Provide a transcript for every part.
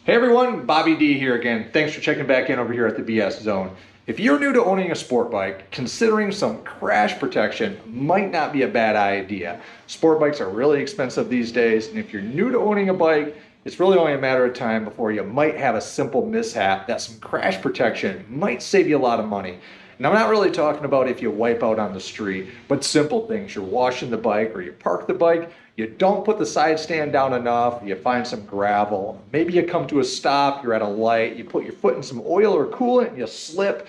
Hey everyone, Bobby D here again. Thanks for checking back in over here at the BS Zone. If you're new to owning a sport bike, considering some crash protection might not be a bad idea. Sport bikes are really expensive these days, and if you're new to owning a bike, it's really only a matter of time before you might have a simple mishap that some crash protection might save you a lot of money. And I'm not really talking about if you wipe out on the street, but simple things. You're washing the bike or you park the bike, you don't put the side stand down enough, you find some gravel, maybe you come to a stop, you're at a light, you put your foot in some oil or coolant and you slip.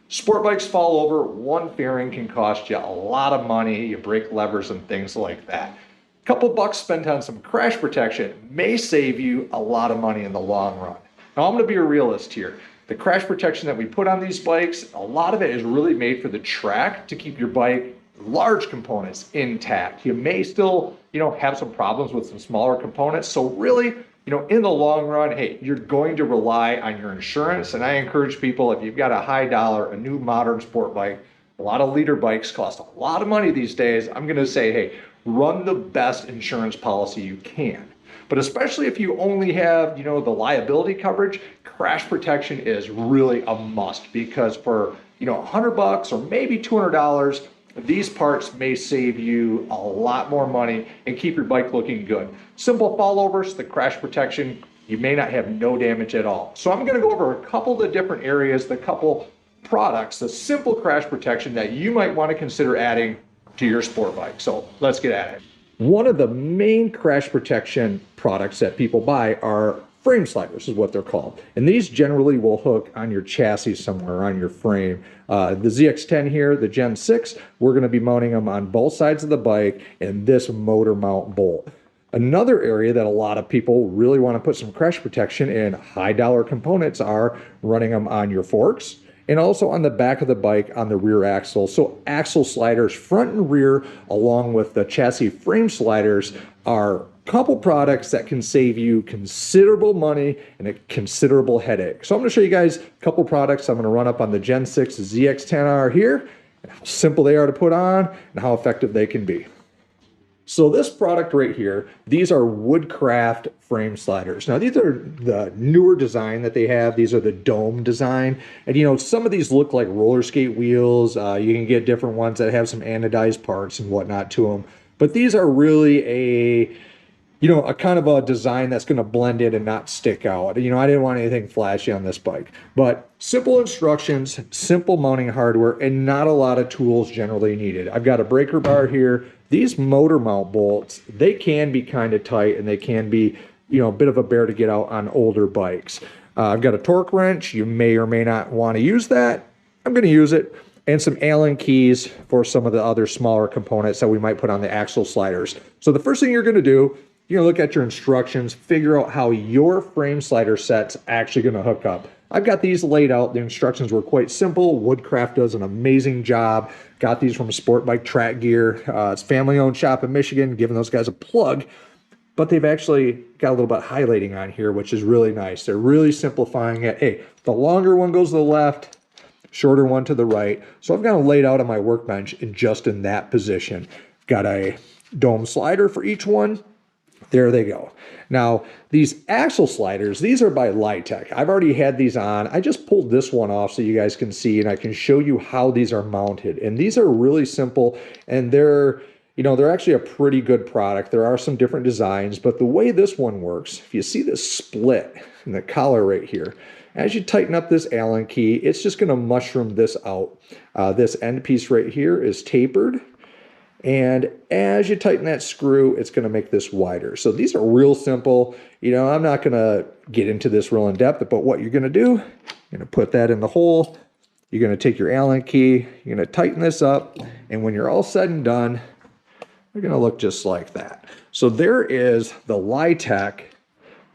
Sport bikes fall over, one fairing can cost you a lot of money, you break levers and things like that. A couple bucks spent on some crash protection may save you a lot of money in the long run. Now I'm going to be a realist here. The crash protection that we put on these bikes, a lot of it is really made for the track to keep your bike, large components, intact. You may still, have some problems with some smaller components. So really, in the long run, hey, you're going to rely on your insurance. And I encourage people, if you've got a high dollar, a new modern sport bike, a lot of leader bikes cost a lot of money these days. I'm going to say, hey, run the best insurance policy you can. But especially if you only have, the liability coverage, crash protection is really a must, because for, $100 or maybe $200, these parts may save you a lot more money and keep your bike looking good. Simple fallovers, the crash protection, you may not have no damage at all. So I'm going to go over a couple of the different areas, the couple products, the simple crash protection that you might want to consider adding to your sport bike. So let's get at it. One of the main crash protection products that people buy are frame sliders, is what they're called. And these generally will hook on your chassis somewhere on your frame. The ZX10 here, the Gen 6, we're going to be mounting them on both sides of the bike and this motor mount bolt. Another area that a lot of people really want to put some crash protection in high dollar components are running them on your forks and also on the back of the bike on the rear axle. So axle sliders front and rear along with the chassis frame sliders are a couple products that can save you considerable money and a considerable headache. So I'm going to show you guys a couple products I'm going to run up on the Gen 6 ZX10R here and how simple they are to put on and how effective they can be. So this product right here, these are Woodcraft frame sliders. Now these are the newer design that they have. These are the dome design. And some of these look like roller skate wheels. You can get different ones that have some anodized parts and whatnot to them. But these are really a kind of a design that's going to blend in and not stick out. I didn't want anything flashy on this bike. But simple instructions, simple mounting hardware, and not a lot of tools generally needed. I've got a breaker bar here. These motor mount bolts, they can be kind of tight and they can be, a bit of a bear to get out on older bikes. I've got a torque wrench. You may or may not want to use that. I'm going to use it. And some Allen keys for some of the other smaller components that we might put on the axle sliders. So the first thing you're going to do, you're going to look at your instructions, figure out how your frame slider set's actually going to hook up. I've got these laid out. The instructions were quite simple. Woodcraft does an amazing job. Got these from Sportbike Track Gear. It's a family-owned shop in Michigan, giving those guys a plug. But they've actually got a little bit of highlighting on here, which is really nice. They're really simplifying it. Hey, the longer one goes to the left, shorter one to the right. So I've got them laid out on my workbench in that position. Got a dome slider for each one. There they go. Now, these axle sliders, these are by Lightech. I've already had these on. I just pulled this one off so you guys can see, and I can show you how these are mounted. And these are really simple, and they're actually a pretty good product. There are some different designs, but the way this one works, if you see this split in the collar right here, as you tighten up this Allen key, it's just going to mushroom this out. This end piece right here is tapered. And as you tighten that screw, it's going to make this wider. So these are real simple. I'm not going to get into this real in depth, but what you're going to do, you're going to put that in the hole. You're going to take your Allen key, you're going to tighten this up. And when you're all said and done, they're going to look just like that. So there is the Lightech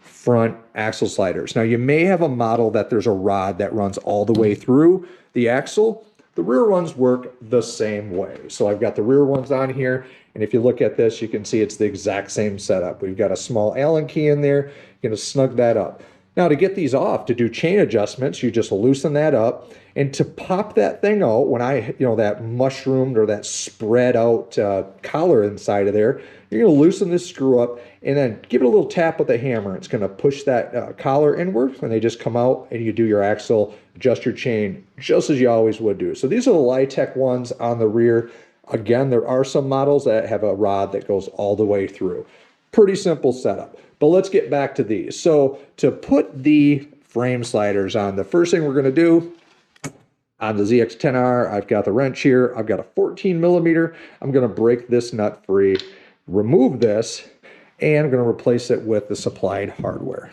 front axle sliders. Now you may have a model that there's a rod that runs all the way through the axle. The rear ones work the same way. So I've got the rear ones on here, and if you look at this, you can see it's the exact same setup. We've got a small Allen key in there. You're going to snug that up. Now to get these off, to do chain adjustments, you just loosen that up, and to pop that thing out, when that mushroomed or that spread out collar inside of there, You're going to loosen this screw up and then give it a little tap with the hammer. It's going to push that collar inward, and they just come out, and you do your axle, adjust your chain just as you always would do. So these are the Lightech ones on the rear. Again, there are some models that have a rod that goes all the way through. Pretty simple setup. But let's get back to these. So to put the frame sliders on, the first thing we're going to do on the ZX10R, I've got the wrench here. I've got a 14 millimeter. I'm going to break this nut free, remove this, and I'm going to replace it with the supplied hardware.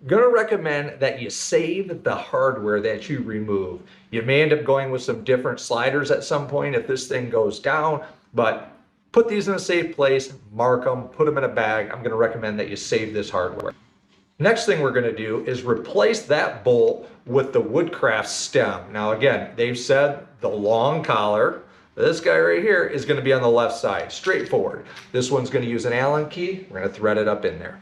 Gonna recommend that you save the hardware that you remove. You may end up going with some different sliders at some point if this thing goes down, but put these in a safe place, mark them, put them in a bag. I'm gonna recommend that you save this hardware. Next thing we're gonna do is replace that bolt with the Woodcraft stem. Now again, they've said the long collar, this guy right here, is gonna be on the left side, straightforward. This one's gonna use an Allen key. We're gonna thread it up in there.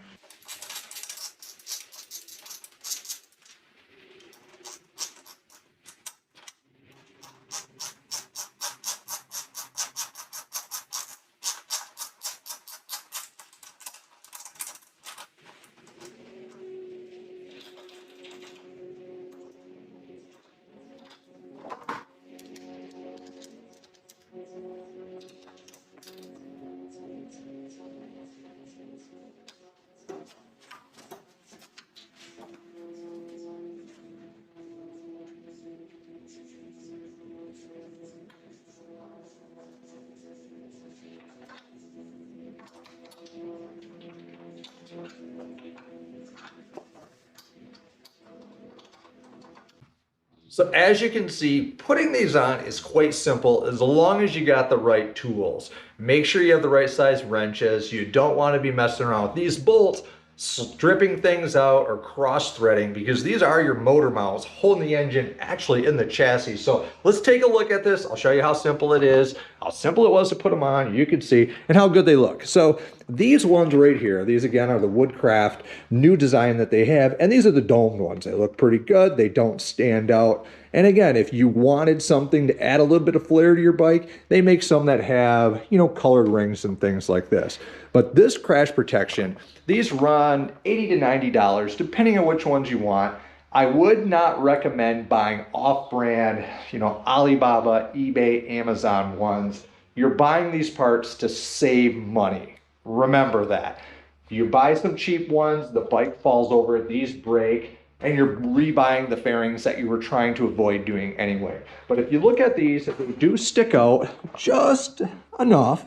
So as you can see, putting these on is quite simple as long as you got the right tools. Make sure you have the right size wrenches. You don't want to be messing around with these bolts, stripping things out or cross-threading, because these are your motor mounts holding the engine actually in the chassis. So let's take a look at this. I'll show you how simple it is, how simple it was to put them on, you can see, and how good they look. So these ones right here, these again are the Woodcraft new design that they have, and these are the domed ones. They look pretty good, they don't stand out. And again, if you wanted something to add a little bit of flair to your bike, they make some that have, you know, colored rings and things like this. But this crash protection, these run $80 to $90, depending on which ones you want. I would not recommend buying off-brand, you know, Alibaba, eBay, Amazon ones. You're buying these parts to save money. Remember that. If you buy some cheap ones, the bike falls over, these break, and you're rebuying the fairings that you were trying to avoid doing anyway. But if you look at these, if they do stick out just enough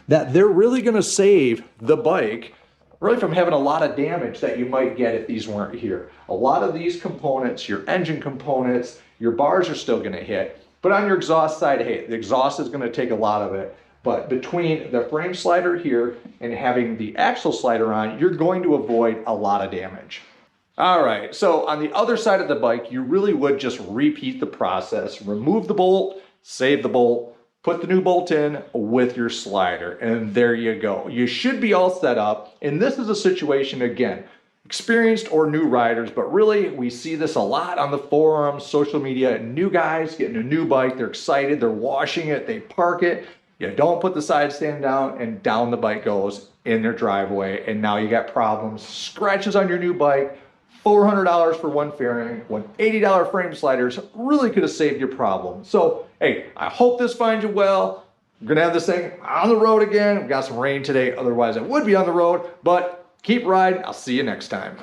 that they're really gonna save the bike really from having a lot of damage that you might get if these weren't here. A lot of these components, your engine components, your bars are still gonna hit, but on your exhaust side, hey, the exhaust is gonna take a lot of it. But between the frame slider here and having the axle slider on, you're going to avoid a lot of damage. All right, so on the other side of the bike, you really would just repeat the process. Remove the bolt, save the bolt, put the new bolt in with your slider, and there you go. You should be all set up. And this is a situation, again, experienced or new riders, but really we see this a lot on the forums, social media, new guys getting a new bike, they're excited, they're washing it, they park it. You don't put the side stand down, and down the bike goes in their driveway, and now you got problems, scratches on your new bike, $400 for one fairing, when $80 frame sliders really could have saved your problem. So, hey, I hope this finds you well. We're gonna have this thing on the road again. We've got some rain today, otherwise I would be on the road, but keep riding. I'll see you next time.